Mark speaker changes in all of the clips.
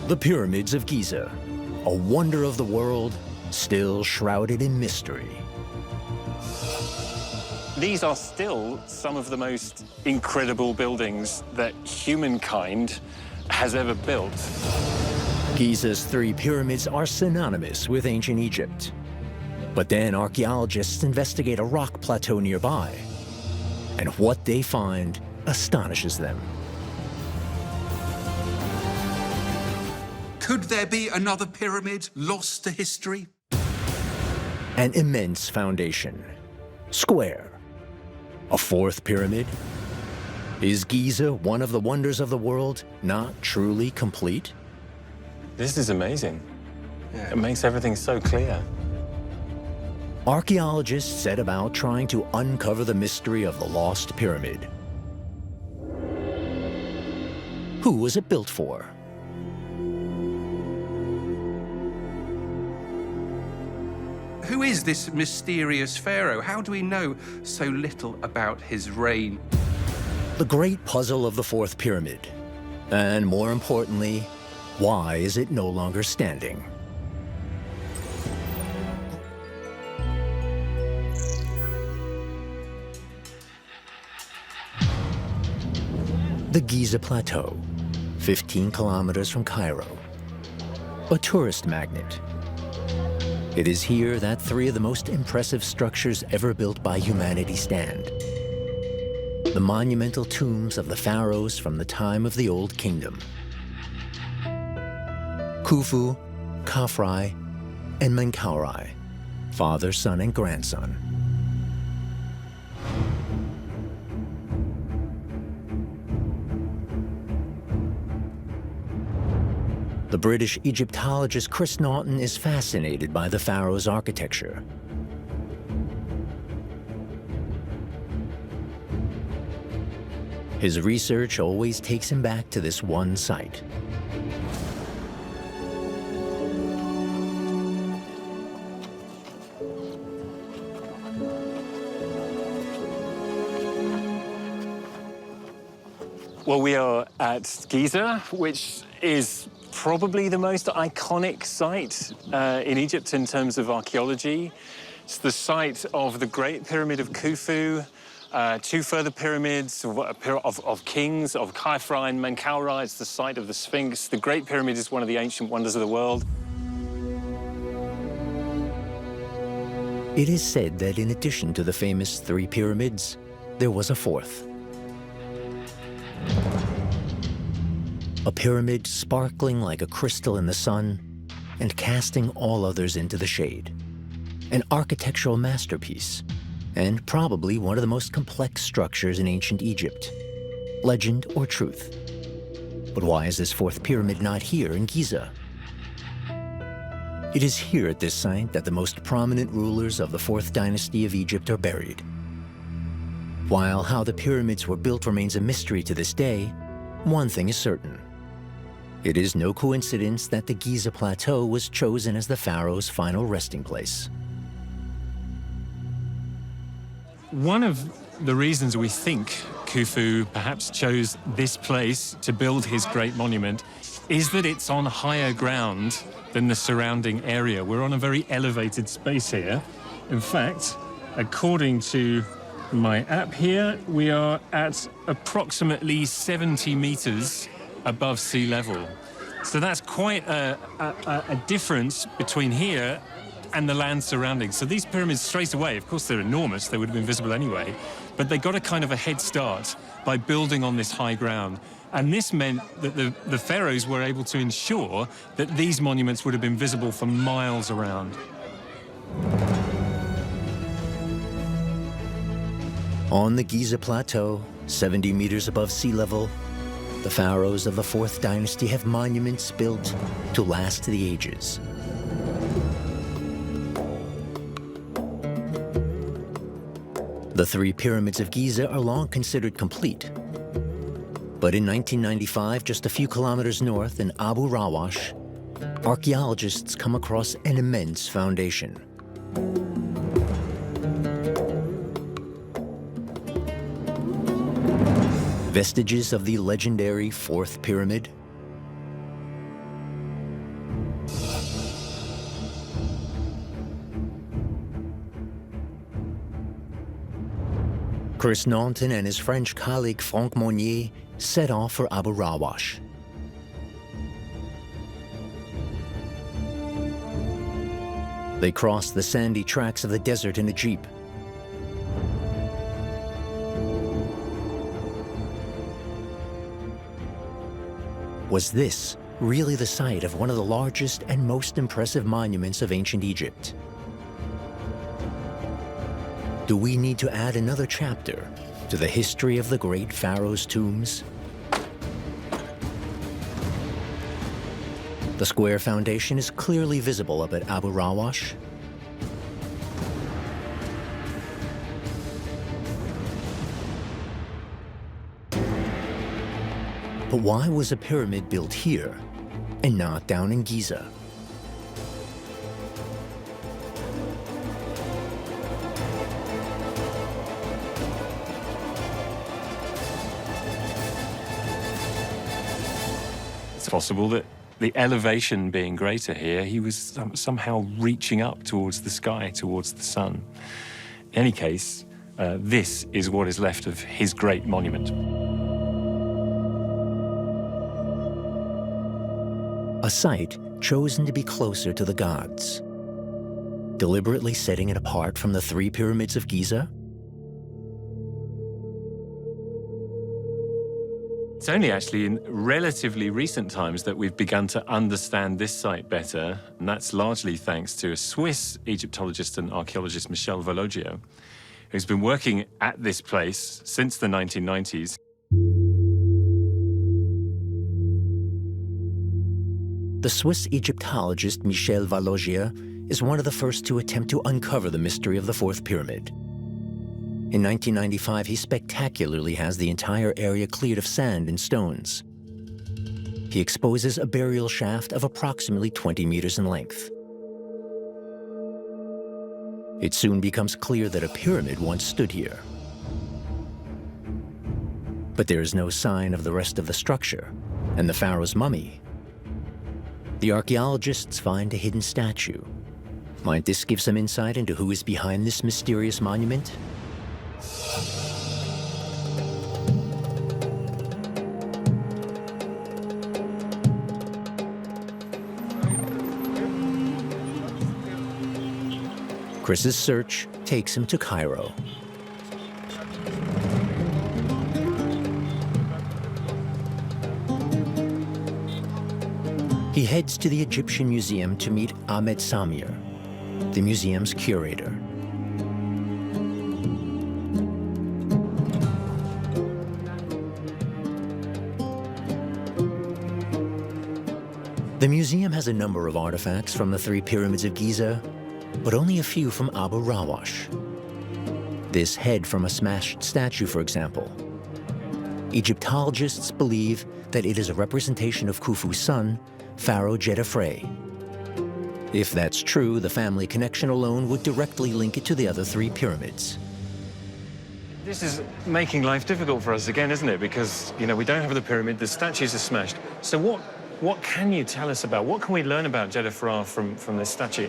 Speaker 1: The pyramids of Giza, a wonder of the world, still shrouded in mystery.
Speaker 2: These are still some of the most incredible buildings that humankind has ever built.
Speaker 1: Giza's 3 pyramids are synonymous with ancient Egypt. But then archaeologists investigate a rock plateau nearby, and what they find astonishes them.
Speaker 3: Could there be another pyramid lost to history?
Speaker 1: An immense foundation, square. A 4th pyramid? Is Giza, one of the wonders of the world, not truly complete?
Speaker 2: This is amazing. It makes everything so clear.
Speaker 1: Archaeologists set about trying to uncover the mystery of the lost pyramid. Who was it built for?
Speaker 3: Who is this mysterious pharaoh? How do we know so little about his reign?
Speaker 1: The great puzzle of the 4th pyramid. And more importantly, why is it no longer standing? The Giza Plateau, 15 kilometers from Cairo. A tourist magnet. It is here that 3 of the most impressive structures ever built by humanity stand. The monumental tombs of the pharaohs from the time of the Old Kingdom. Khufu, Khafre, and Menkaure, father, son, and grandson. The British Egyptologist Chris Naughton is fascinated by the pharaoh's architecture. His research always takes him back to this one site.
Speaker 2: Well, we are at Giza, which is probably the most iconic site in Egypt in terms of archaeology. It's the site of the Great Pyramid of Khufu, 2 further pyramids of kings, of Khafre and Menkaure. It's the site of the Sphinx. The Great Pyramid is one of the ancient wonders of the world.
Speaker 1: It is said that in addition to the famous 3 pyramids, there was a 4th. A pyramid sparkling like a crystal in the sun and casting all others into the shade. An architectural masterpiece, and probably one of the most complex structures in ancient Egypt. Legend or truth? But why is this 4th pyramid not here in Giza? It is here at this site that the most prominent rulers of the 4th dynasty of Egypt are buried. While how the pyramids were built remains a mystery to this day, one thing is certain. It is no coincidence that the Giza Plateau was chosen as the pharaoh's final resting place.
Speaker 2: One of the reasons we think Khufu perhaps chose this place to build his great monument is that it's on higher ground than the surrounding area. We're on a very elevated space here. In fact, according to my app here, we are at approximately 70 meters above sea level. So that's quite a difference between here and the land surrounding. So these pyramids straight away, of course they're enormous, they would have been visible anyway, but they got a kind of a head start by building on this high ground. And this meant that the pharaohs were able to ensure that these monuments would have been visible for miles around.
Speaker 1: On the Giza Plateau, 70 meters above sea level, the pharaohs of the 4th dynasty have monuments built to last the ages. The 3 pyramids of Giza are long considered complete. But in 1995, just a few kilometers north in Abu Rawash, archaeologists come across an immense foundation. Vestiges of the legendary 4th pyramid. Chris Naunton and his French colleague Franck Monnier set off for Abu Rawash. They crossed the sandy tracks of the desert in a jeep. Was this really the site of one of the largest and most impressive monuments of ancient Egypt? Do we need to add another chapter to the history of the great pharaoh's tombs? The square foundation is clearly visible up at Abu Rawash. But why was a pyramid built here and not down in Giza?
Speaker 2: It's possible that the elevation being greater here, he was somehow reaching up towards the sky, towards the sun. In any case, this is what is left of his great monument.
Speaker 1: A site chosen to be closer to the gods, deliberately setting it apart from the three pyramids of Giza?
Speaker 2: It's only actually in relatively recent times that we've begun to understand this site better, and that's largely thanks to a Swiss Egyptologist and archaeologist, Michel Vologio, who's been working at this place since the 1990s.
Speaker 1: The Swiss Egyptologist Michel Vologio is one of the first to attempt to uncover the mystery of the fourth pyramid. In 1995, he spectacularly has the entire area cleared of sand and stones. He exposes a burial shaft of approximately 20 meters in length. It soon becomes clear that a pyramid once stood here. But there is no sign of the rest of the structure and the pharaoh's mummy. The archaeologists find a hidden statue. Might this give some insight into who is behind this mysterious monument? Chris's search takes him to Cairo. He heads to the Egyptian Museum to meet Ahmed Samir, the museum's curator. The museum has a number of artifacts from the three pyramids of Giza, but only a few from Abu Rawash. This head from a smashed statue, for example. Egyptologists believe that it is a representation of Khufu's son, Pharaoh Djedefre. If that's true, the family connection alone would directly link it to the other three pyramids.
Speaker 2: This is making life difficult for us again, isn't it? Because, you know, we don't have the pyramid, the statues are smashed. So what can you tell us about, what can we learn about Djedefre from this statue?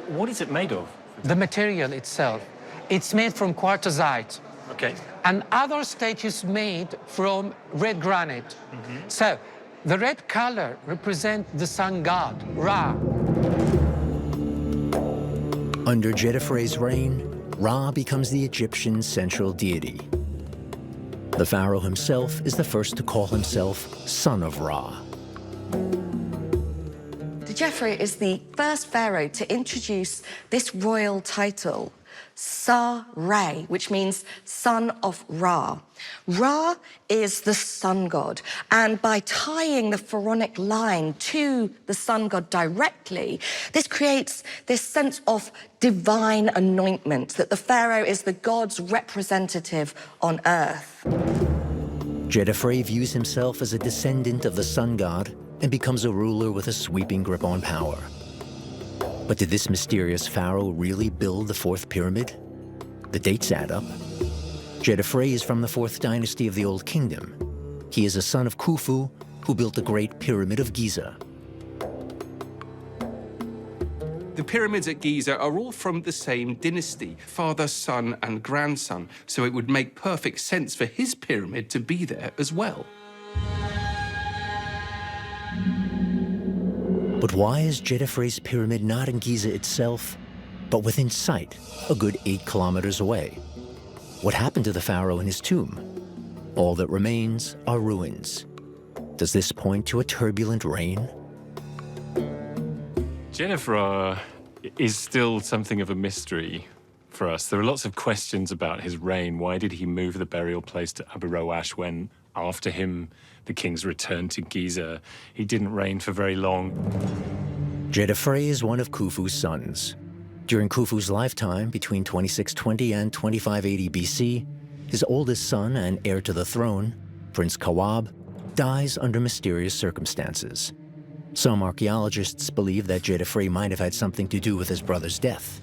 Speaker 2: What is it made of?
Speaker 4: The material itself. It's made from quartzite.
Speaker 2: Okay.
Speaker 4: And other statues made from red granite. So the red color represents the sun god, Ra.
Speaker 1: Under Djedefre's reign, Ra becomes the Egyptian central deity. The pharaoh himself is the first to call himself son of Ra.
Speaker 5: Djedefre is the first pharaoh to introduce this royal title, Sa-Re, which means son of Ra. Ra is the sun god, and by tying the pharaonic line to the sun god directly, this creates this sense of divine anointment, that the pharaoh is the god's representative on earth.
Speaker 1: Djedefre views himself as a descendant of the sun god and becomes a ruler with a sweeping grip on power. But did this mysterious pharaoh really build the fourth pyramid? The dates add up. Djedefre is from the 4th dynasty of the Old Kingdom. He is a son of Khufu, who built the Great Pyramid of Giza.
Speaker 3: The pyramids at Giza are all from the same dynasty, father, son, and grandson, so it would make perfect sense for his pyramid to be there as well.
Speaker 1: But why is Djedefre's pyramid not in Giza itself, but within sight, a good 8 kilometers away? What happened to the pharaoh in his tomb? All that remains are ruins. Does this point to a turbulent reign?
Speaker 2: Djedefre is still something of a mystery for us. There are lots of questions about his reign. Why did he move the burial place to Abu Rawash when, after him, the kings returned to Giza? He didn't reign for very long.
Speaker 1: Djedefre is one of Khufu's sons. During Khufu's lifetime, between 2620 and 2580 BC, his oldest son and heir to the throne, Prince Kawab, dies under mysterious circumstances. Some archaeologists believe that Djedefre might have had something to do with his brother's death.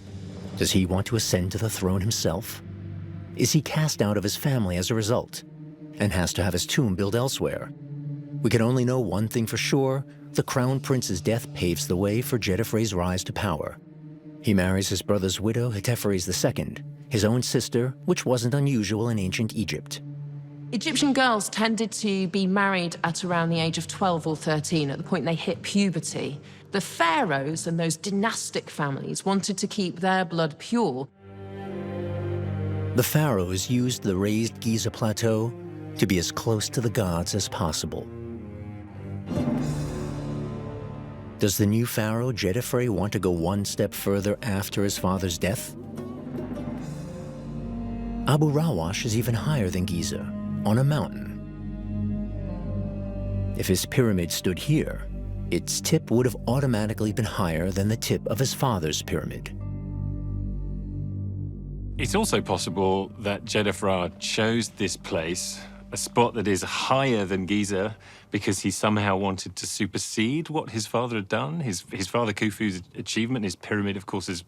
Speaker 1: Does he want to ascend to the throne himself? Is he cast out of his family as a result, and has to have his tomb built elsewhere? We can only know one thing for sure: the crown prince's death paves the way for Djedefre's rise to power. He marries his brother's widow, Hetepheres II, his own sister, which wasn't unusual in ancient Egypt.
Speaker 6: Egyptian girls tended to be married at around the age of 12 or 13, at the point they hit puberty. The pharaohs and those dynastic families wanted to keep their blood pure.
Speaker 1: The pharaohs used the raised Giza Plateau to be as close to the gods as possible. Does the new pharaoh Djedefre want to go one step further after his father's death? Abu Rawash is even higher than Giza, on a mountain. If his pyramid stood here, its tip would have automatically been higher than the tip of his father's pyramid.
Speaker 2: It's also possible that Djedefre chose this place, a spot that is higher than Giza, because he somehow wanted to supersede what his father had done. His father Khufu's achievement, his pyramid, of course, is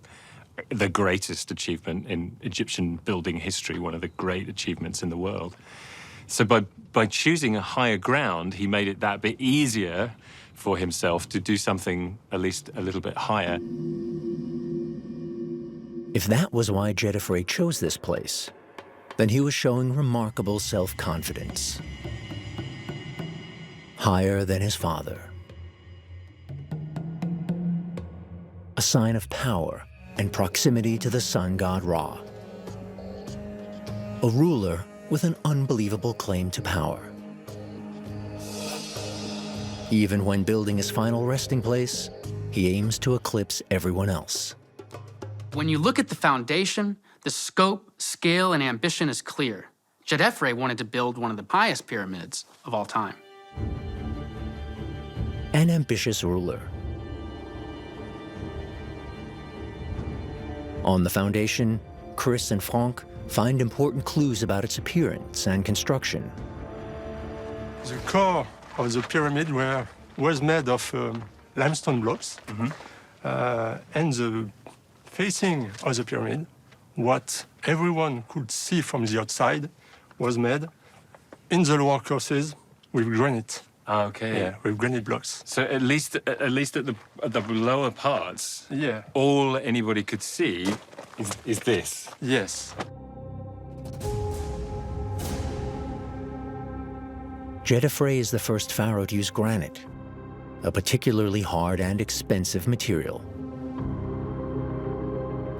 Speaker 2: the greatest achievement in Egyptian building history, one of the great achievements in the world. So by choosing a higher ground, he made it that bit easier for himself to do something at least a little bit higher.
Speaker 1: If that was why Djedefre chose this place, then he was showing remarkable self-confidence. Higher than his father. A sign of power and proximity to the sun god Ra. A ruler with an unbelievable claim to power. Even when building his final resting place, he aims to eclipse everyone else.
Speaker 7: When you look at the foundation, the scope, scale, and ambition is clear. Djedefre wanted to build one of the highest pyramids of all time.
Speaker 1: An ambitious ruler. On the foundation, Chris and Franck find important clues about its appearance and construction.
Speaker 8: The core of the pyramid was made of limestone blocks, and the facing of the pyramid, what everyone could see from the outside, was made in the lower courses with granite.
Speaker 2: Okay.
Speaker 8: Yeah, with granite blocks.
Speaker 2: So at least at the lower parts,
Speaker 8: Yeah.
Speaker 2: all anybody could see is this.
Speaker 8: Yes.
Speaker 1: Djedefre is the first pharaoh to use granite, a particularly hard and expensive material.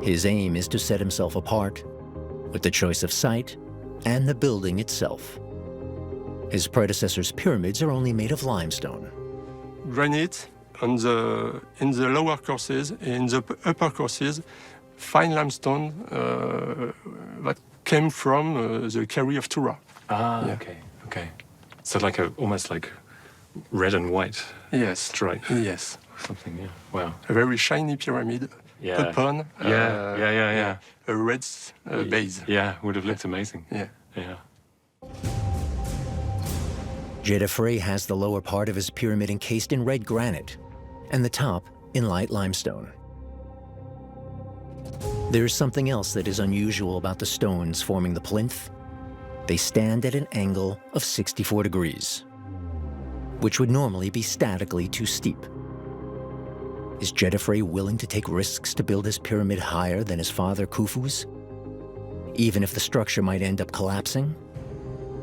Speaker 1: His aim is to set himself apart with the choice of site and the building itself. His predecessors' pyramids are only made of limestone.
Speaker 8: Granite in the lower courses, in the upper courses, fine limestone that came from the Kerry of Tura.
Speaker 2: Ah,
Speaker 8: Yeah.
Speaker 2: okay. So like almost like red and white
Speaker 8: Yes.
Speaker 2: stripe.
Speaker 8: Yes.
Speaker 2: Something, yeah. Wow.
Speaker 8: A very shiny pyramid
Speaker 2: Yeah.
Speaker 8: upon
Speaker 2: Yeah.
Speaker 8: a red base.
Speaker 2: Yeah, would have looked amazing.
Speaker 8: Yeah.
Speaker 2: Yeah.
Speaker 1: Djedefre has the lower part of his pyramid encased in red granite and the top in light limestone. There's something else that is unusual about the stones forming the plinth. They stand at an angle of 64 degrees, which would normally be statically too steep. Is Djedefre willing to take risks to build his pyramid higher than his father Khufu's? Even if the structure might end up collapsing?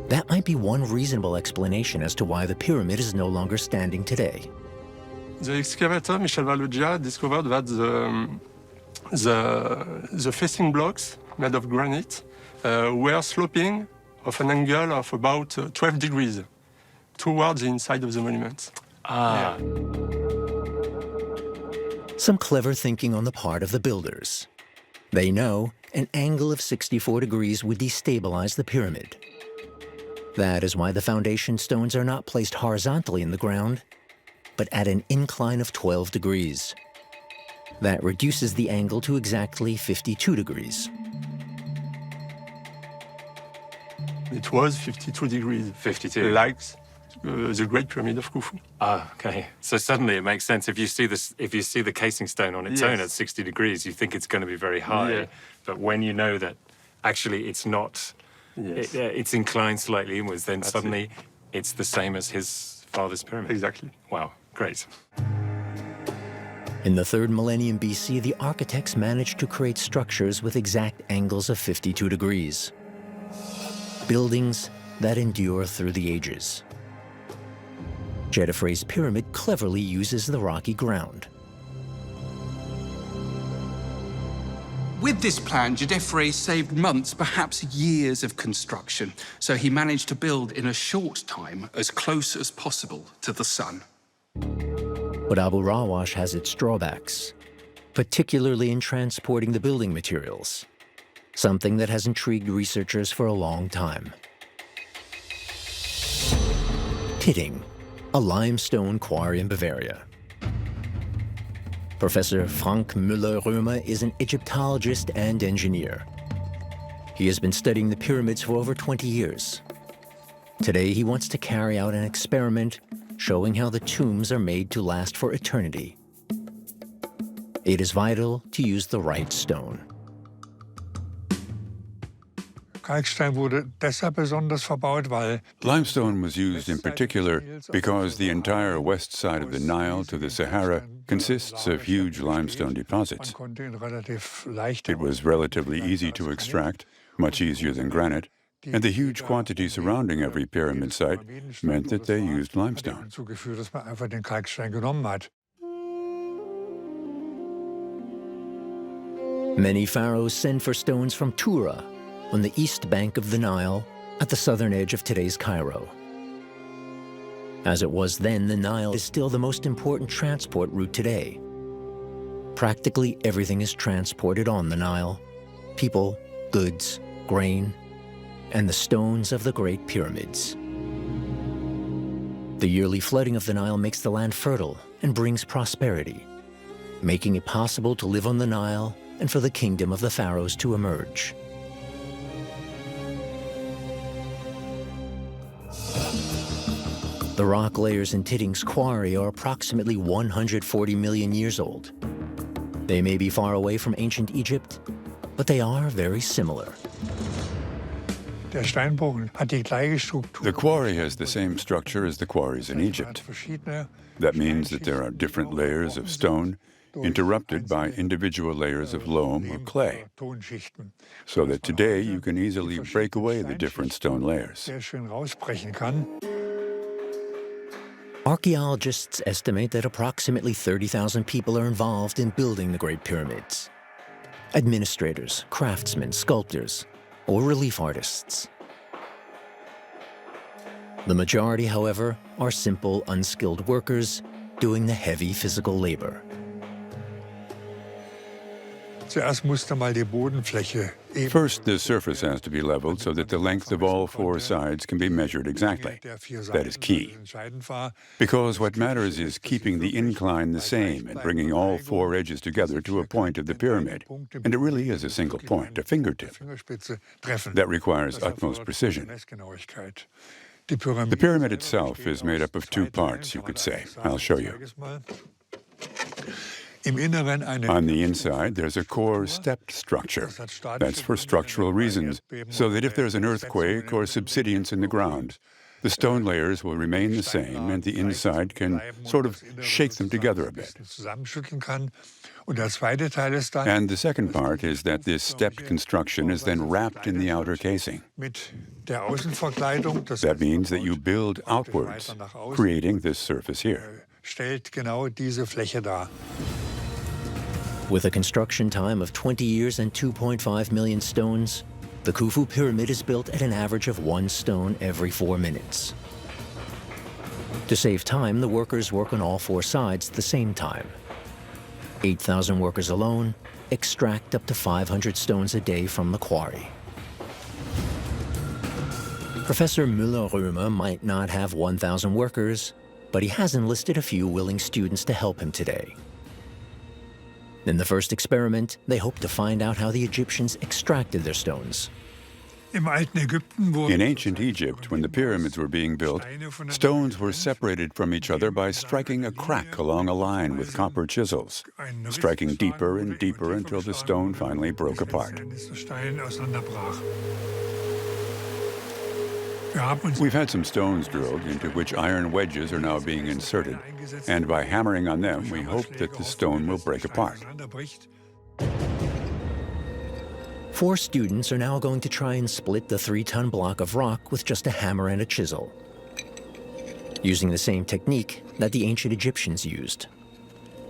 Speaker 1: That might be one reasonable explanation as to why the pyramid is no longer standing today.
Speaker 8: The excavator Michel Valoggia discovered that the facing blocks made of granite were sloping of an angle of about 12 degrees towards the inside of the monument.
Speaker 2: Ah.
Speaker 1: Some clever thinking on the part of the builders. They know an angle of 64 degrees would destabilize the pyramid. That is why the foundation stones are not placed horizontally in the ground, but at an incline of 12 degrees. That reduces the angle to exactly 52 degrees.
Speaker 8: It was 52 degrees.
Speaker 2: 52.
Speaker 8: Like the Great Pyramid of Khufu.
Speaker 2: Ah, okay. So suddenly it makes sense. If you see this, if you see the casing stone on its own at 60 degrees, you think it's going to be very high.
Speaker 8: Yeah.
Speaker 2: But when you know that actually it's not, it's inclined slightly inwards, then suddenly it's the same as his father's pyramid.
Speaker 8: Exactly.
Speaker 2: Wow, great.
Speaker 1: In the 3rd millennium BC, the architects managed to create structures with exact angles of 52 degrees. Buildings that endure through the ages. Djedefre's pyramid cleverly uses the rocky ground.
Speaker 3: With this plan, Djedefre saved months, perhaps years of construction. So he managed to build in a short time as close as possible to the sun.
Speaker 1: But Abu Rawash has its drawbacks, particularly in transporting the building materials, something that has intrigued researchers for a long time. Pitting, a limestone quarry in Bavaria. Professor Frank Müller-Römer is an Egyptologist and engineer. He has been studying the pyramids for over 20 years. Today, he wants to carry out an experiment showing how the tombs are made to last for eternity. It is vital to use the right stone.
Speaker 9: Limestone was used in particular because the entire west side of the Nile to the Sahara consists of huge limestone deposits. It was relatively easy to extract, much easier than granite, and the huge quantity surrounding every pyramid site meant that they used limestone.
Speaker 1: Many pharaohs send for stones from Tura, on the east bank of the Nile, at the southern edge of today's Cairo. As it was then, the Nile is still the most important transport route today. Practically everything is transported on the Nile: people, goods, grain, and the stones of the Great Pyramids. The yearly flooding of the Nile makes the land fertile and brings prosperity, making it possible to live on the Nile and for the kingdom of the pharaohs to emerge. The rock layers in Titting's quarry are approximately 140 million years old. They may be far away from ancient Egypt, but they are very similar.
Speaker 9: The quarry has the same structure as the quarries in Egypt. That means that there are different layers of stone interrupted by individual layers of loam or clay, so that today you can easily break away the different stone layers.
Speaker 1: Archaeologists estimate that approximately 30,000 people are involved in building the Great Pyramids. Administrators, craftsmen, sculptors, or relief artists. The majority, however, are simple, unskilled workers doing the heavy physical labor.
Speaker 9: First, the surface has to be leveled so that the length of all four sides can be measured exactly. That is key. Because what matters is keeping the incline the same and bringing all four edges together to a point of the pyramid. And it really is a single point, a fingertip. That requires utmost precision. The pyramid itself is made up of two parts, you could say. I'll show you. On the inside, there's a core stepped structure. That's for structural reasons, so that if there's an earthquake or subsidence in the ground, The stone layers will remain the same, and the inside can sort of shake them together a bit. And the second part is that this stepped construction is then wrapped in the outer casing. That means that you build outwards, creating this surface here.
Speaker 1: With a construction time of 20 years and 2.5 million stones, the Khufu pyramid is built at an average of 1 stone every 4 minutes. To save time, the workers work on all 4 sides at the same time. 8,000 workers alone extract up to 500 stones a day from the quarry. Professor Müller-Römer might not have 1,000 workers, but he has enlisted a few willing students to help him today. In the first experiment, they hope to find out how the Egyptians extracted their stones.
Speaker 9: In ancient Egypt, when the pyramids were being built, stones were separated from each other by striking a crack along a line with copper chisels, striking deeper and deeper until the stone finally broke apart. We've had some stones drilled into which iron wedges are now being inserted, and by hammering on them, we hope that the stone will break apart.
Speaker 1: 4 students are now going to try and split the 3-ton block of rock with just a hammer and a chisel, using the same technique that the ancient Egyptians used.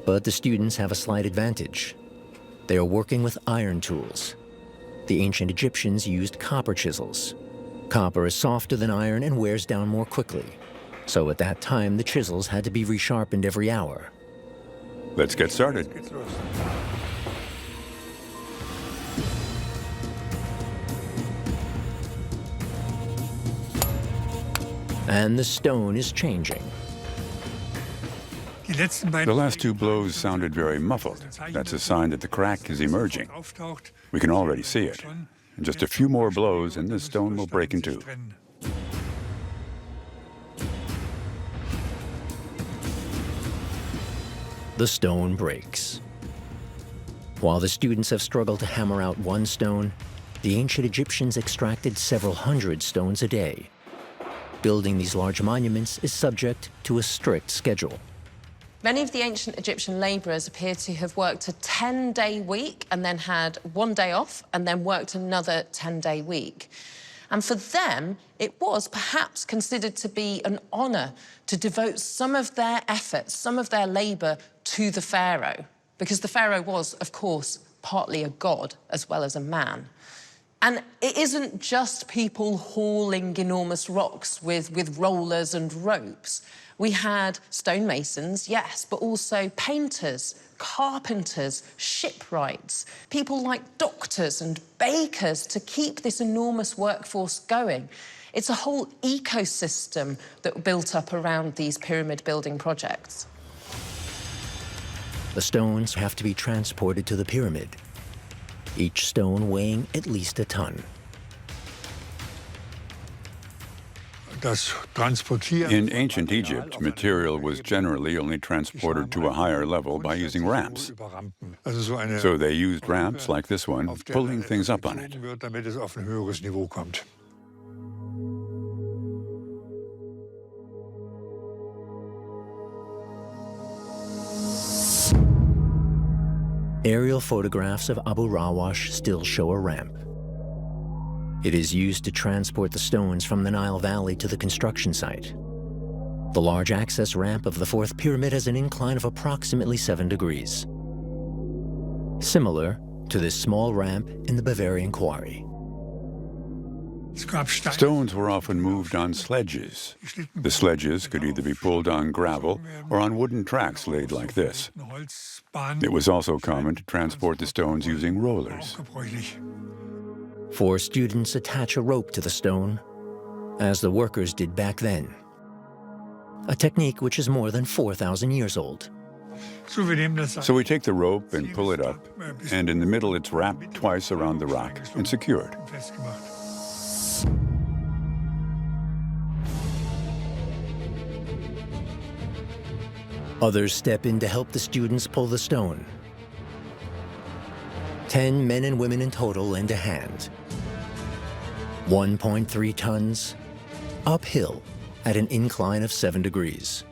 Speaker 1: But the students have a slight advantage. They are working with iron tools. The ancient Egyptians used copper chisels. Copper is softer than iron and wears down more quickly. So at that time, the chisels had to be resharpened every hour.
Speaker 9: Let's get started.
Speaker 1: And the stone is changing.
Speaker 9: The last 2 blows sounded very muffled. That's a sign that the crack is emerging. We can already see it. And just a few more blows and the stone will break in two.
Speaker 1: The stone breaks. While the students have struggled to hammer out 1 stone, the ancient Egyptians extracted several hundred stones a day. Building these large monuments is subject to a strict schedule.
Speaker 6: Many of the ancient Egyptian labourers appear to have worked a 10-day week and then had 1 day off and then worked another 10-day week. And for them, it was perhaps considered to be an honour to devote some of their efforts, some of their labour to the pharaoh, because the pharaoh was, of course, partly a god as well as a man. And it isn't just people hauling enormous rocks with rollers and ropes. We had stonemasons, yes, but also painters, carpenters, shipwrights, people like doctors and bakers to keep this enormous workforce going. It's a whole ecosystem that built up around these pyramid building projects.
Speaker 1: The stones have to be transported to the pyramid, each stone weighing at least a ton.
Speaker 9: In ancient Egypt, material was generally only transported to a higher level by using ramps. So they used ramps like this one, pulling things up on it.
Speaker 1: Aerial photographs of Abu Rawash still show a ramp. It is used to transport the stones from the Nile Valley to the construction site. The large access ramp of the 4th pyramid has an incline of approximately 7 degrees, similar to this small ramp in the Bavarian quarry.
Speaker 9: Stones were often moved on sledges. The sledges could either be pulled on gravel or on wooden tracks laid like this. It was also common to transport the stones using rollers.
Speaker 1: 4 students attach a rope to the stone, as the workers did back then, a technique which is more than 4,000 years old.
Speaker 9: So we take the rope and pull it up, and in the middle it's wrapped twice around the rock and secured.
Speaker 1: Others step in to help the students pull the stone. 10 men and women in total lend a hand. 1.3 tons, uphill, at an incline of 7 degrees,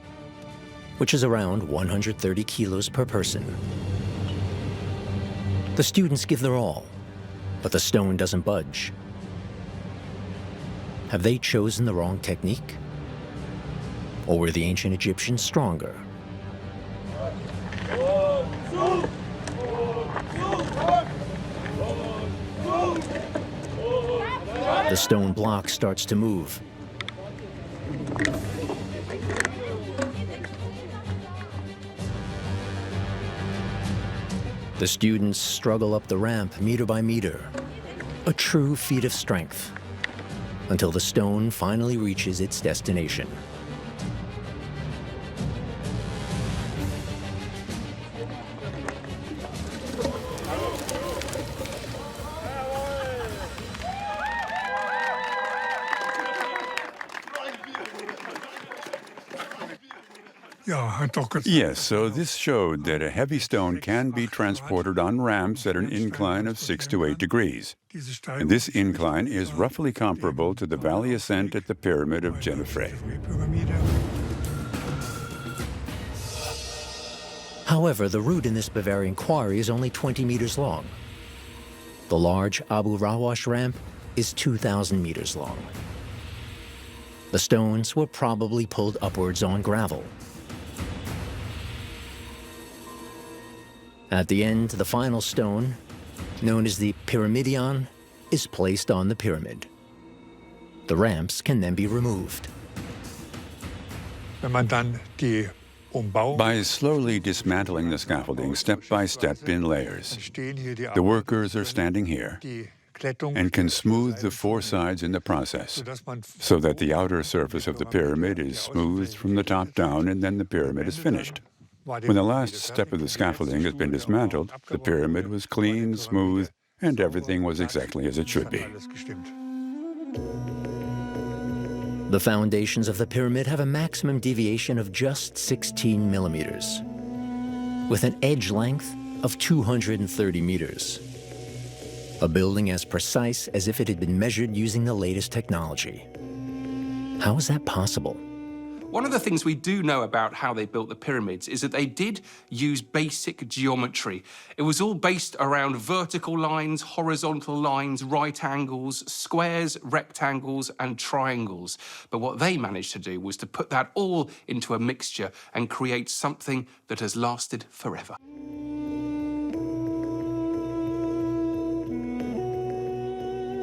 Speaker 1: which is around 130 kilos per person. The students give their all, but the stone doesn't budge. Have they chosen the wrong technique? Or were the ancient Egyptians stronger? The stone block starts to move. The students struggle up the ramp meter by meter, a true feat of strength, until the stone finally reaches its destination.
Speaker 9: Yes, so this showed that a heavy stone can be transported on ramps at an incline of 6 to 8 degrees. And this incline is roughly comparable to the valley ascent at the Pyramid of Djedefre.
Speaker 1: However, the route in this Bavarian quarry is only 20 meters long. The large Abu Rawash ramp is 2,000 meters long. The stones were probably pulled upwards on gravel. At the end, the final stone, known as the pyramidion, is placed on the pyramid. The ramps can then be removed.
Speaker 9: By slowly dismantling the scaffolding step by step in layers, the workers are standing here and can smooth the 4 sides in the process so that the outer surface of the pyramid is smoothed from the top down, and then the pyramid is finished. When the last step of the scaffolding has been dismantled, the pyramid was clean, smooth, and everything was exactly as it should be.
Speaker 1: The foundations of the pyramid have a maximum deviation of just 16 millimeters, with an edge length of 230 meters. A building as precise as if it had been measured using the latest technology. How is that possible?
Speaker 3: One of the things we do know about how they built the pyramids is that they did use basic geometry. It was all based around vertical lines, horizontal lines, right angles, squares, rectangles, and triangles. But what they managed to do was to put that all into a mixture and create something that has lasted forever.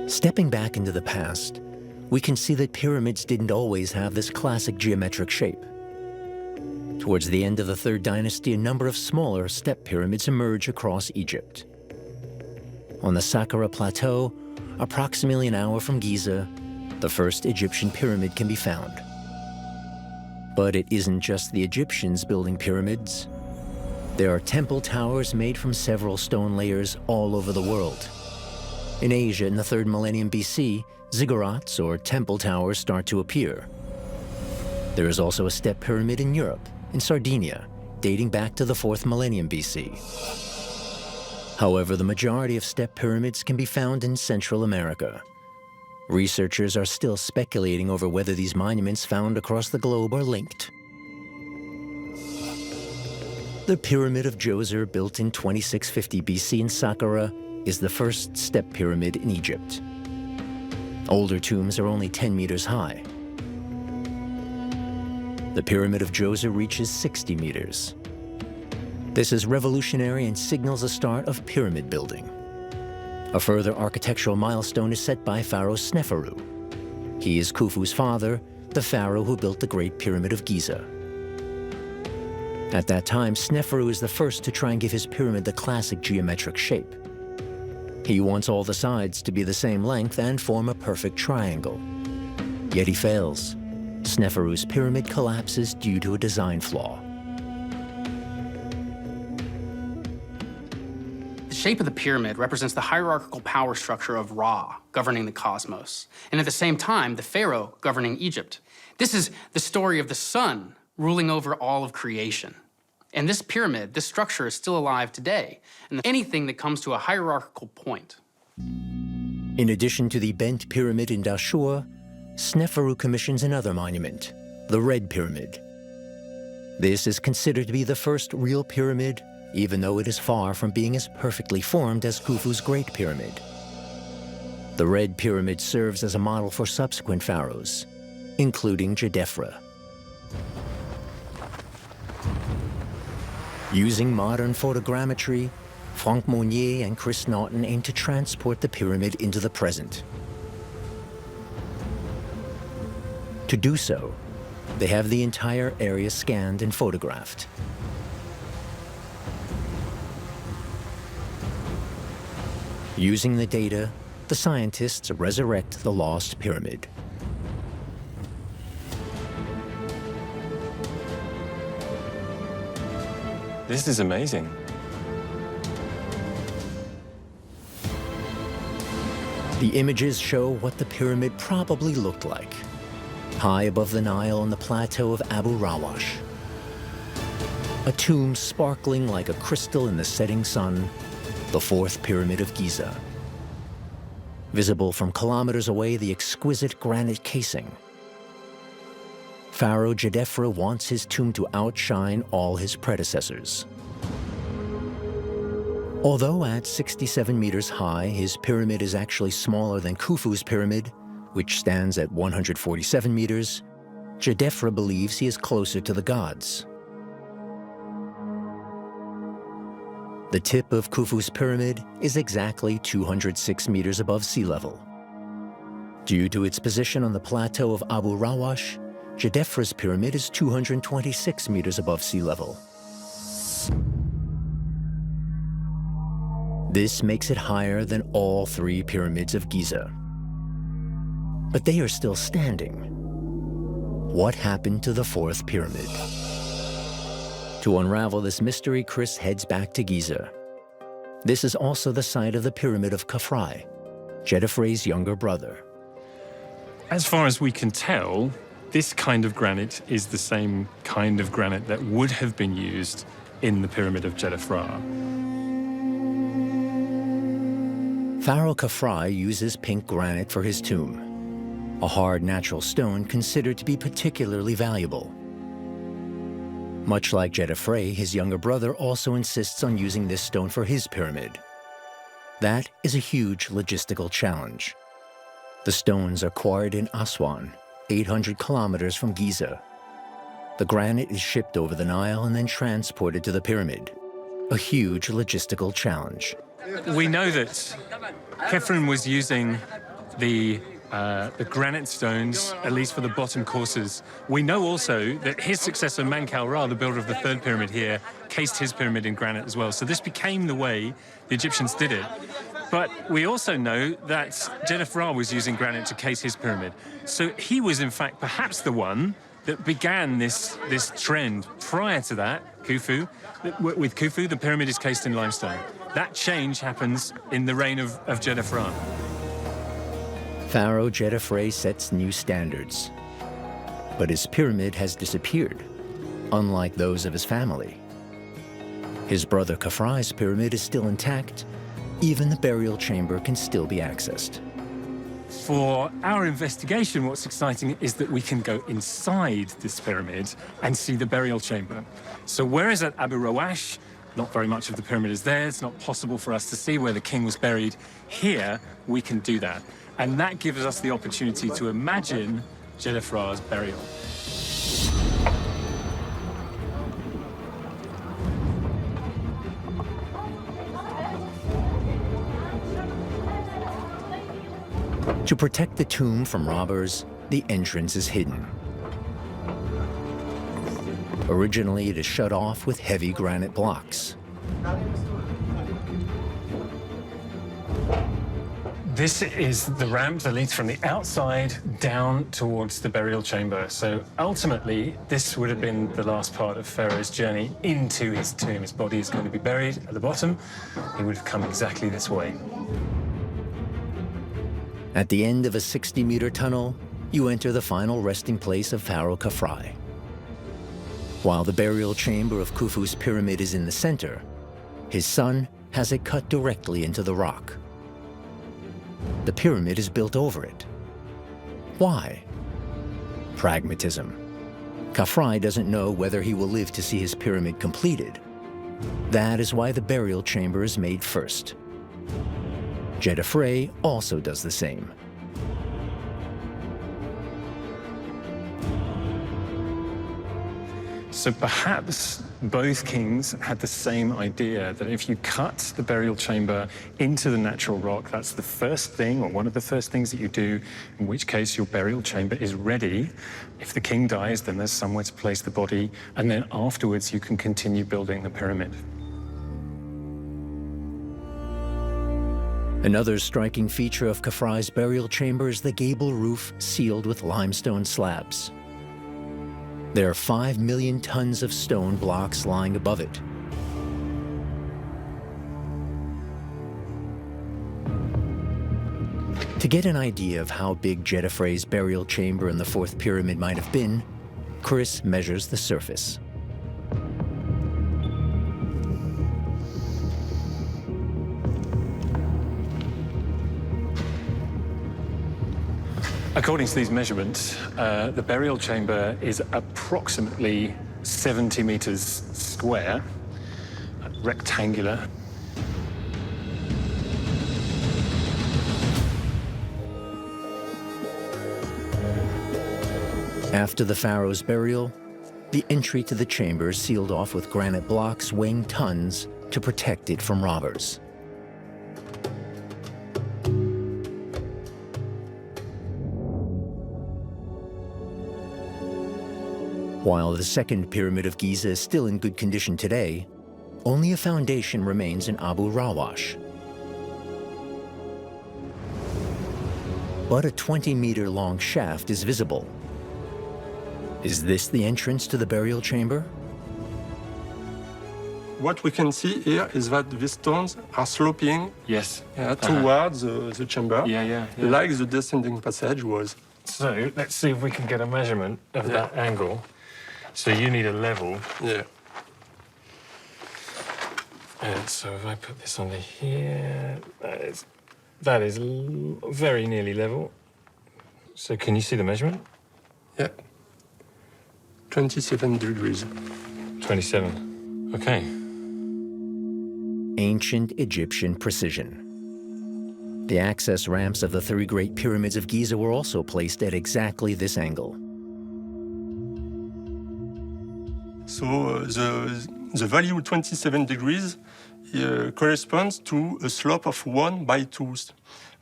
Speaker 1: Stepping back into the past, we can see that pyramids didn't always have this classic geometric shape. Towards the end of the 3rd dynasty, a number of smaller step pyramids emerge across Egypt. On the Saqqara Plateau, approximately an hour from Giza, the first Egyptian pyramid can be found. But it isn't just the Egyptians building pyramids. There are temple towers made from several stone layers all over the world. In Asia, in the 3rd millennium BC, ziggurats, or temple towers, start to appear. There is also a step pyramid in Europe, in Sardinia, dating back to the 4th millennium BC. However, the majority of step pyramids can be found in Central America. Researchers are still speculating over whether these monuments found across the globe are linked. The Pyramid of Djoser, built in 2650 BC in Saqqara, is the first step pyramid in Egypt. Older tombs are only 10 meters high. The Pyramid of Djoser reaches 60 meters. This is revolutionary and signals the start of pyramid building. A further architectural milestone is set by Pharaoh Sneferu. He is Khufu's father, the pharaoh who built the Great Pyramid of Giza. At that time, Sneferu is the first to try and give his pyramid the classic geometric shape. He wants all the sides to be the same length and form a perfect triangle. Yet he fails. Sneferu's pyramid collapses due to a design flaw.
Speaker 7: The shape of the pyramid represents the hierarchical power structure of Ra, governing the cosmos, and at the same time, the pharaoh governing Egypt. This is the story of the sun ruling over all of creation. And this pyramid, this structure, is still alive today, and anything that comes to a hierarchical point.
Speaker 1: In addition to the bent pyramid in Dashur, Sneferu commissions another monument, the Red Pyramid. This is considered to be the first real pyramid, even though it is far from being as perfectly formed as Khufu's Great Pyramid. The Red Pyramid serves as a model for subsequent pharaohs, including Djedefre. Using modern photogrammetry, Franck Monnier and Chris Naughton aim to transport the pyramid into the present. To do so, they have the entire area scanned and photographed. Using the data, the scientists resurrect the lost pyramid.
Speaker 2: This is amazing.
Speaker 1: The images show what the pyramid probably looked like, high above the Nile on the plateau of Abu Rawash. A tomb sparkling like a crystal in the setting sun, the fourth pyramid of Giza. Visible from kilometers away, the exquisite granite casing. Pharaoh Djedefre wants his tomb to outshine all his predecessors. Although at 67 meters high, his pyramid is actually smaller than Khufu's pyramid, which stands at 147 meters, Djedefre believes he is closer to the gods. The tip of Khufu's pyramid is exactly 206 meters above sea level. Due to its position on the plateau of Abu Rawash, Djedefre's pyramid is 226 meters above sea level. This makes it higher than all three pyramids of Giza. But they are still standing. What happened to the fourth pyramid? To unravel this mystery, Chris heads back to Giza. This is also the site of the Pyramid of Khufu, Djedefre's younger brother.
Speaker 2: As far as we can tell, this kind of granite is the same kind of granite that would have been used in the Pyramid of Djedefre.
Speaker 1: Pharaoh Khufu uses pink granite for his tomb, a hard natural stone considered to be particularly valuable. Much like Djedefre, his younger brother also insists on using this stone for his pyramid. That is a huge logistical challenge. The stones are quarried in Aswan, 800 kilometers from Giza. The granite is shipped over the Nile and then transported to the pyramid. A huge logistical challenge.
Speaker 2: We know that Khephren was using the granite stones, at least for the bottom courses. We know also that his successor, Menkaure, the builder of the third pyramid here, cased his pyramid in granite as well. So this became the way the Egyptians did it. But we also know that Djedefre was using granite to case his pyramid. So he was, in fact, perhaps the one that began this trend. Prior to that, Khufu, with Khufu, the pyramid is cased in limestone. That change happens in the reign of Djedefre.
Speaker 1: Pharaoh Djedefre sets new standards. But his pyramid has disappeared, unlike those of his family. His brother Khufu's pyramid is still intact. Even the burial chamber can still be accessed.
Speaker 2: For our investigation, what's exciting is that we can go inside this pyramid and see the burial chamber. So whereas at Abu Rawash, not very much of the pyramid is there, it's not possible for us to see where the king was buried. Here, we can do that. And that gives us the opportunity to imagine Djedefre's burial.
Speaker 1: To protect the tomb from robbers, the entrance is hidden. Originally, it is shut off with heavy granite blocks.
Speaker 2: This is the ramp that leads from the outside down towards the burial chamber. So ultimately, this would have been the last part of Pharaoh's journey into his tomb. His body is going to be buried at the bottom. He would have come exactly this way.
Speaker 1: At the end of a 60-meter tunnel, you enter the final resting place of Pharaoh Khufu. While the burial chamber of Khufu's pyramid is in the center, his son has it cut directly into the rock. The pyramid is built over it. Why? Pragmatism. Khafre doesn't know whether he will live to see his pyramid completed. That is why the burial chamber is made first. Djedefre also does the same.
Speaker 2: So perhaps both kings had the same idea that if you cut the burial chamber into the natural rock, that's the first thing, or one of the first things that you do, in which case your burial chamber is ready. If the king dies, then there's somewhere to place the body, and then afterwards you can continue building the pyramid.
Speaker 1: Another striking feature of Khafre's burial chamber is the gable roof sealed with limestone slabs. There are 5 million tons of stone blocks lying above it. To get an idea of how big Djedefre's burial chamber in the fourth pyramid might have been, Chris measures the surface.
Speaker 2: According to these measurements, the burial chamber is approximately 70 meters square, rectangular.
Speaker 1: After the pharaoh's burial, the entry to the chamber is sealed off with granite blocks weighing tons to protect it from robbers. While the second pyramid of Giza is still in good condition today, only a foundation remains in Abu Rawash. But a 20-meter-long shaft is visible. Is this the entrance to the burial chamber?
Speaker 8: What we can see here is that the stones are sloping
Speaker 2: Yes.
Speaker 8: towards the chamber,
Speaker 2: Yeah.
Speaker 8: like the descending passage was.
Speaker 2: So let's see if we can get a measurement of that angle. So you need a level.
Speaker 8: Yeah.
Speaker 2: And so if I put this under here, that is very nearly level. So can you see the measurement?
Speaker 8: Yeah. 27 degrees.
Speaker 2: 27. Okay.
Speaker 1: Ancient Egyptian precision. The access ramps of the 3 great pyramids of Giza were also placed at exactly this angle.
Speaker 8: So the value 27 degrees corresponds to a slope of 1 by 2.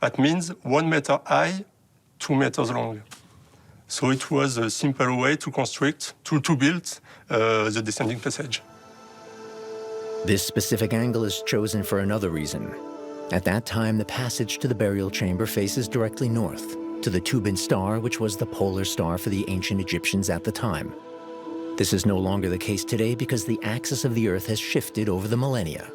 Speaker 8: That means 1 meter high, 2 meters long. So it was a simple way to construct, to build the descending passage.
Speaker 1: This specific angle is chosen for another reason. At that time, the passage to the burial chamber faces directly north, to the Tubin star, which was the polar star for the ancient Egyptians at the time. This is no longer the case today because the axis of the Earth has shifted over the millennia.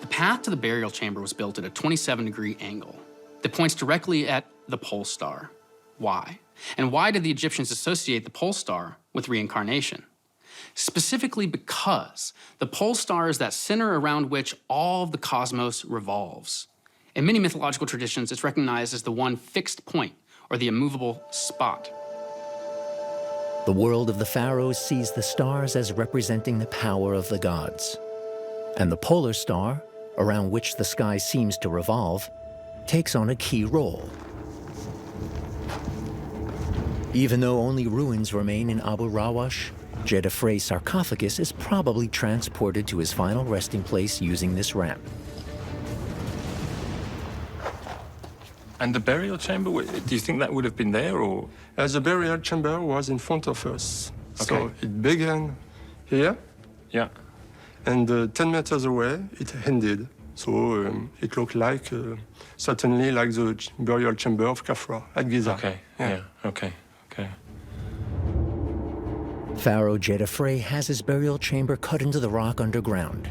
Speaker 7: The path to the burial chamber was built at a 27-degree angle that points directly at the pole star. Why? And why did the Egyptians associate the pole star with reincarnation? Specifically because the pole star is that center around which all of the cosmos revolves. In many mythological traditions, it's recognized as the one fixed point, or the immovable spot.
Speaker 1: The world of the pharaohs sees the stars as representing the power of the gods. And the polar star, around which the sky seems to revolve, takes on a key role. Even though only ruins remain in Abu Rawash, Djedefre's sarcophagus is probably transported to his final resting place using this ramp.
Speaker 2: And the burial chamber, do you think that would have been there, or?
Speaker 8: The burial chamber was in front of us.
Speaker 2: Okay.
Speaker 8: So it began here,
Speaker 2: Yeah.
Speaker 8: and 10 meters away, it ended. So it looked like, certainly like the burial chamber of Khafre at Giza.
Speaker 2: Okay. Yeah. Okay.
Speaker 1: Pharaoh Djedefre has his burial chamber cut into the rock underground.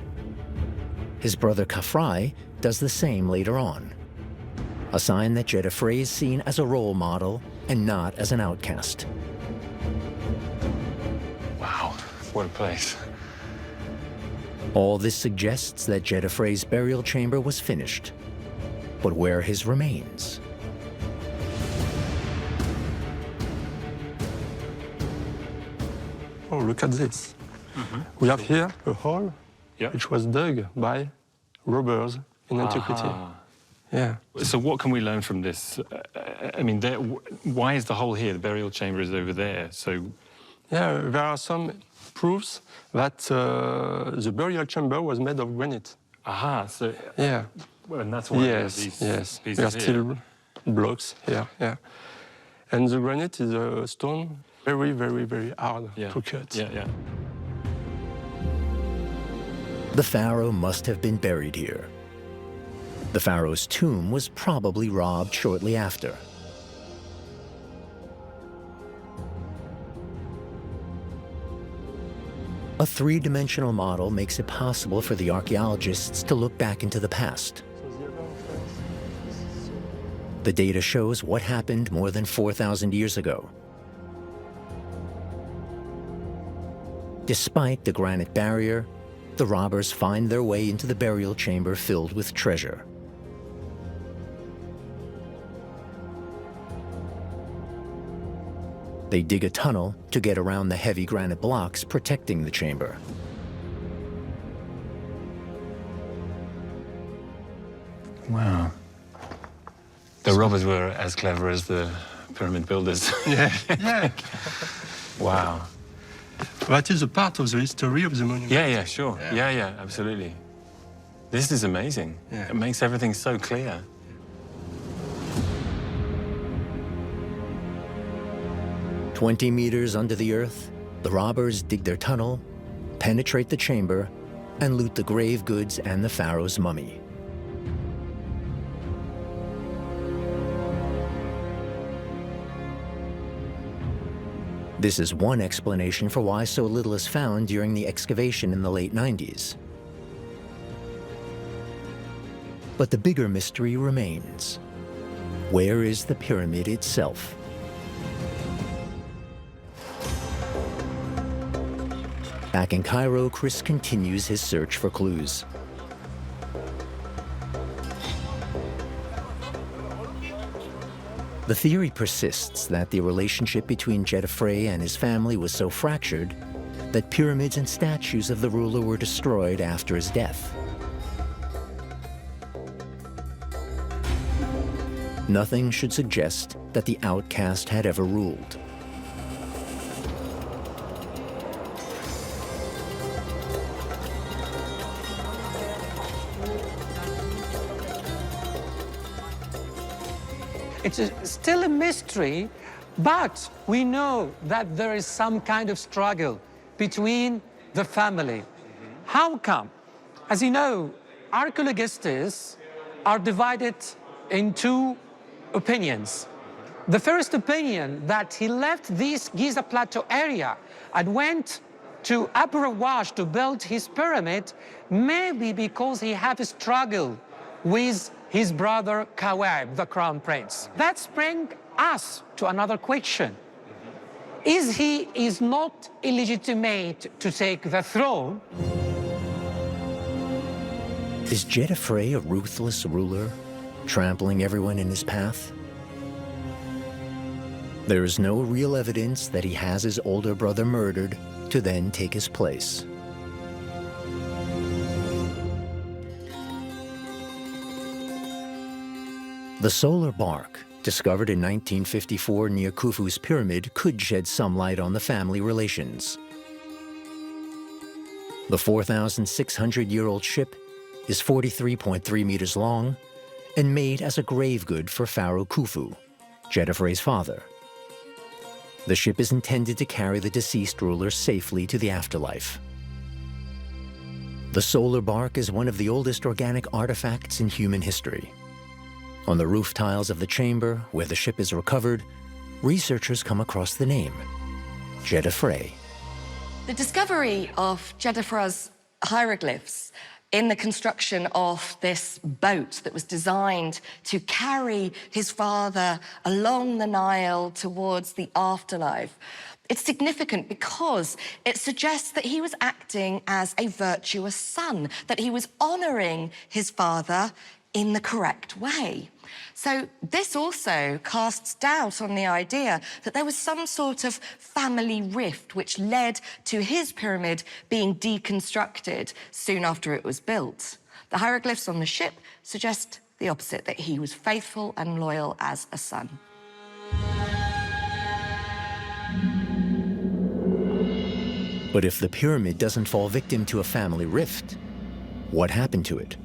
Speaker 1: His brother Khafre does the same later on, a sign that Djedefre is seen as a role model and not as an outcast.
Speaker 2: Wow, what a place.
Speaker 1: All this suggests that Djedefre's burial chamber was finished. But where are his remains?
Speaker 8: look at this. We have here a hole which was dug by robbers in antiquity. Yeah.
Speaker 2: So what can we learn from this? I mean, why is the hole here? The burial chamber is over there, so...
Speaker 8: Yeah, there are some proofs that the burial chamber was made of granite.
Speaker 2: Aha, so...
Speaker 8: Yeah.
Speaker 2: Well, and that's why
Speaker 8: yes,
Speaker 2: these
Speaker 8: yes.
Speaker 2: pieces
Speaker 8: There are
Speaker 2: here.
Speaker 8: still blocks here, yeah. And the granite is a stone very, very, very hard to cut.
Speaker 2: Yeah, yeah.
Speaker 1: The pharaoh must have been buried here. The pharaoh's tomb was probably robbed shortly after. A three-dimensional model makes it possible for the archaeologists to look back into the past. The data shows what happened more than 4,000 years ago. Despite the granite barrier, the robbers find their way into the burial chamber filled with treasure. They dig a tunnel to get around the heavy granite blocks protecting the chamber.
Speaker 2: Wow. The robbers were as clever as the pyramid builders.
Speaker 8: Yeah.
Speaker 2: Wow.
Speaker 8: That is a part of the history of the monument.
Speaker 2: Yeah, sure. Yeah, absolutely. This is amazing.
Speaker 8: Yeah.
Speaker 2: It makes everything so clear. "20 meters
Speaker 1: under the earth, the robbers dig their tunnel, penetrate the chamber, and loot the grave goods and the pharaoh's mummy. This is one explanation for why so little is found during the excavation in the late 90s. But the bigger mystery remains. Where is the pyramid itself? Back in Cairo, Chris continues his search for clues. The theory persists that the relationship between Djedefre and his family was so fractured that pyramids and statues of the ruler were destroyed after his death. Nothing should suggest that the outcast had ever ruled.
Speaker 4: It's still a mystery, but we know that there is some kind of struggle between the family. How come? As you know, archaeologists are divided in two opinions. The first opinion that he left this Giza Plateau area and went to Abu Rawash to build his pyramid, maybe because he had a struggle with his brother Kawab, the crown prince. That brings us to another question. Is he not illegitimate to take the throne?
Speaker 1: Is Djedefre a ruthless ruler, trampling everyone in his path? There is no real evidence that he has his older brother murdered to then take his place. The solar bark, discovered in 1954 near Khufu's pyramid, could shed some light on the family relations. The 4,600-year-old ship is 43.3 meters long and made as a grave good for Pharaoh Khufu, Djedefre's father. The ship is intended to carry the deceased ruler safely to the afterlife. The solar bark is one of the oldest organic artifacts in human history. On the roof tiles of the chamber where the ship is recovered, researchers come across the name, Djedefre.
Speaker 5: The discovery of Djedefre's hieroglyphs in the construction of this boat that was designed to carry his father along the Nile towards the afterlife. It's significant because it suggests that he was acting as a virtuous son, that he was honoring his father in the correct way. So this also casts doubt on the idea that there was some sort of family rift which led to his pyramid being deconstructed soon after it was built. The hieroglyphs on the ship suggest the opposite, that he was faithful and loyal as a son.
Speaker 1: But if the pyramid doesn't fall victim to a family rift, what happened to it?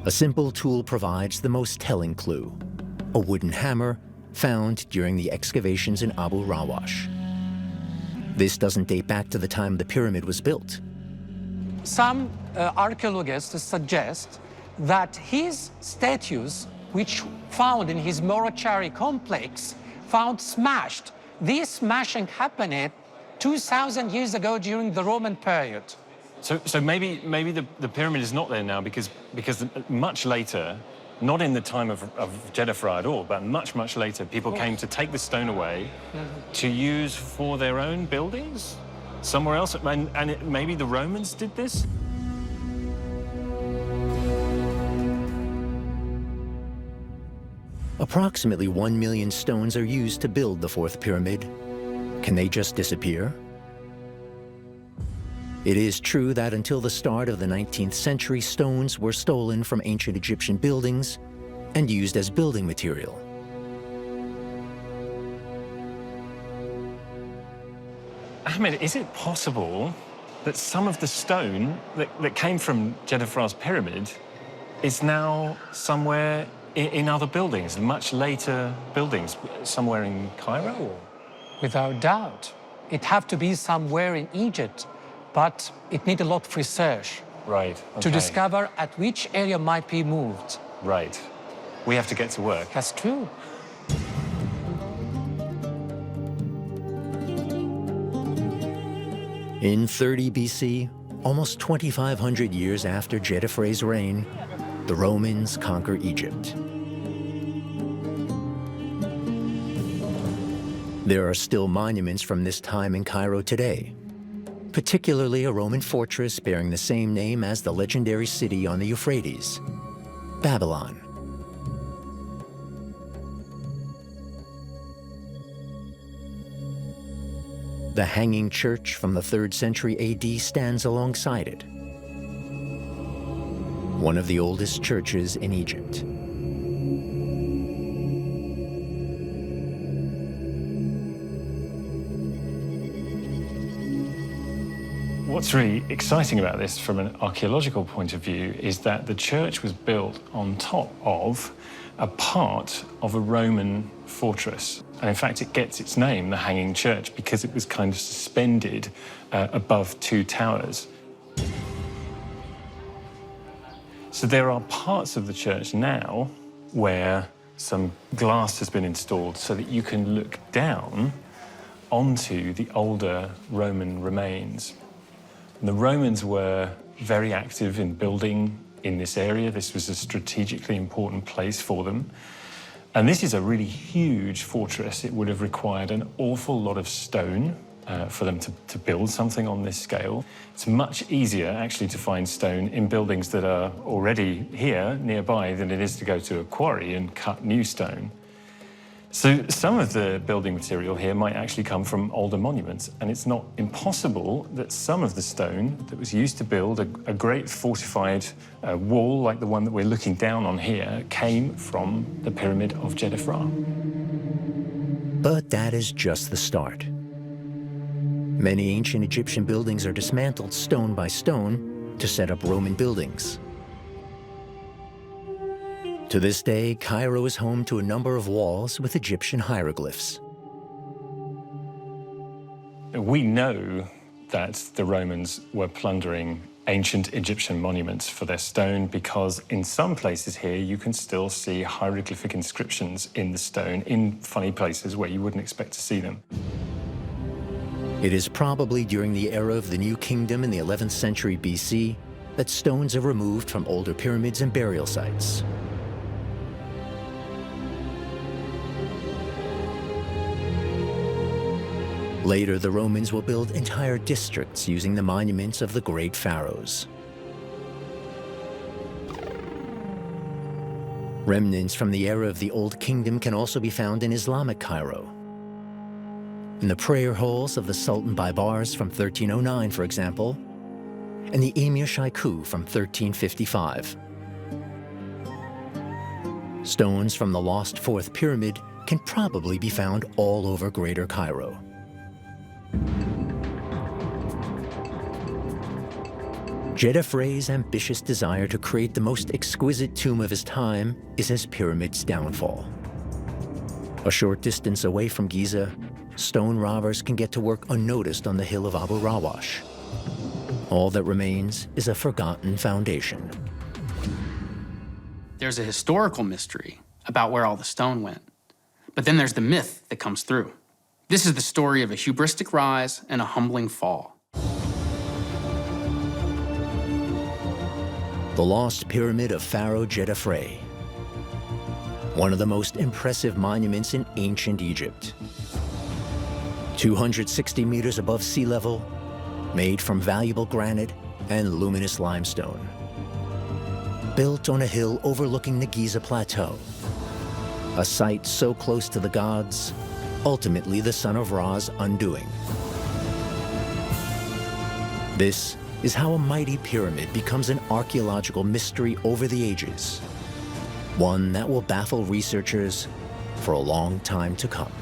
Speaker 1: A simple tool provides the most telling clue: a wooden hammer found during the excavations in Abu Rawash. This doesn't date back to the time the pyramid was built.
Speaker 4: Some archaeologists suggest that his statues, which found in his mortuary complex, found smashed. This smashing happened 2,000 years ago during the Roman period.
Speaker 2: So maybe the pyramid is not there now because much later, not in the time of Djedefre at all, but much later, people came to take the stone away to use for their own buildings somewhere else, and maybe the Romans did this?
Speaker 1: Approximately 1 million stones are used to build the fourth pyramid. Can they just disappear? It is true that until the start of the 19th century, stones were stolen from ancient Egyptian buildings and used as building material.
Speaker 2: Ahmed, is it possible that some of the stone that came from Djedefre's pyramid is now somewhere in other buildings, much later buildings, somewhere in Cairo?
Speaker 4: Without doubt. It have to be somewhere in Egypt, but it needs a lot of research.
Speaker 2: Right.
Speaker 4: To
Speaker 2: okay.
Speaker 4: discover at which area might be moved.
Speaker 2: Right. We have to get to work.
Speaker 4: That's true.
Speaker 1: In 30 BC, almost 2,500 years after Djedefre's reign, the Romans conquer Egypt. There are still monuments from this time in Cairo today, particularly a Roman fortress bearing the same name as the legendary city on the Euphrates, Babylon. The Hanging Church from the 3rd century AD stands alongside it, one of the oldest churches in Egypt.
Speaker 2: What's really exciting about this from an archaeological point of view is that the church was built on top of a part of a Roman fortress. And in fact, it gets its name, the Hanging Church, because it was kind of suspended above 2 towers. So there are parts of the church now where some glass has been installed so that you can look down onto the older Roman remains. And the Romans were very active in building in this area. This was a strategically important place for them. And this is a really huge fortress. It would have required an awful lot of stone for them to build something on this scale. It's much easier, actually, to find stone in buildings that are already here, nearby, than it is to go to a quarry and cut new stone. So some of the building material here might actually come from older monuments, and it's not impossible that some of the stone that was used to build a great fortified wall, like the one that we're looking down on here, came from the Pyramid of Djedefre.
Speaker 1: But that is just the start. Many ancient Egyptian buildings are dismantled stone by stone to set up Roman buildings. To this day, Cairo is home to a number of walls with Egyptian hieroglyphs.
Speaker 2: We know that the Romans were plundering ancient Egyptian monuments for their stone because in some places here you can still see hieroglyphic inscriptions in the stone in funny places where you wouldn't expect to see them.
Speaker 1: It is probably during the era of the New Kingdom in the 11th century BC that stones are removed from older pyramids and burial sites. Later, the Romans will build entire districts using the monuments of the great pharaohs. Remnants from the era of the Old Kingdom can also be found in Islamic Cairo. In the prayer halls of the Sultan Baybars from 1309, for example, and the Emir Shaiku from 1355. Stones from the lost Fourth Pyramid can probably be found all over Greater Cairo. Djedefre's ambitious desire to create the most exquisite tomb of his time is his pyramid's downfall. A short distance away from Giza, stone robbers can get to work unnoticed on the hill of Abu Rawash. All that remains is a forgotten foundation.
Speaker 7: There's a historical mystery about where all the stone went. But then there's the myth that comes through. This is the story of a hubristic rise and a humbling fall.
Speaker 1: The lost pyramid of Pharaoh Djedefre, one of the most impressive monuments in ancient Egypt. 260 meters above sea level, made from valuable granite and luminous limestone. Built on a hill overlooking the Giza Plateau, a site so close to the gods, ultimately the son of Ra's undoing. This is how a mighty pyramid becomes an archaeological mystery over the ages, one that will baffle researchers for a long time to come.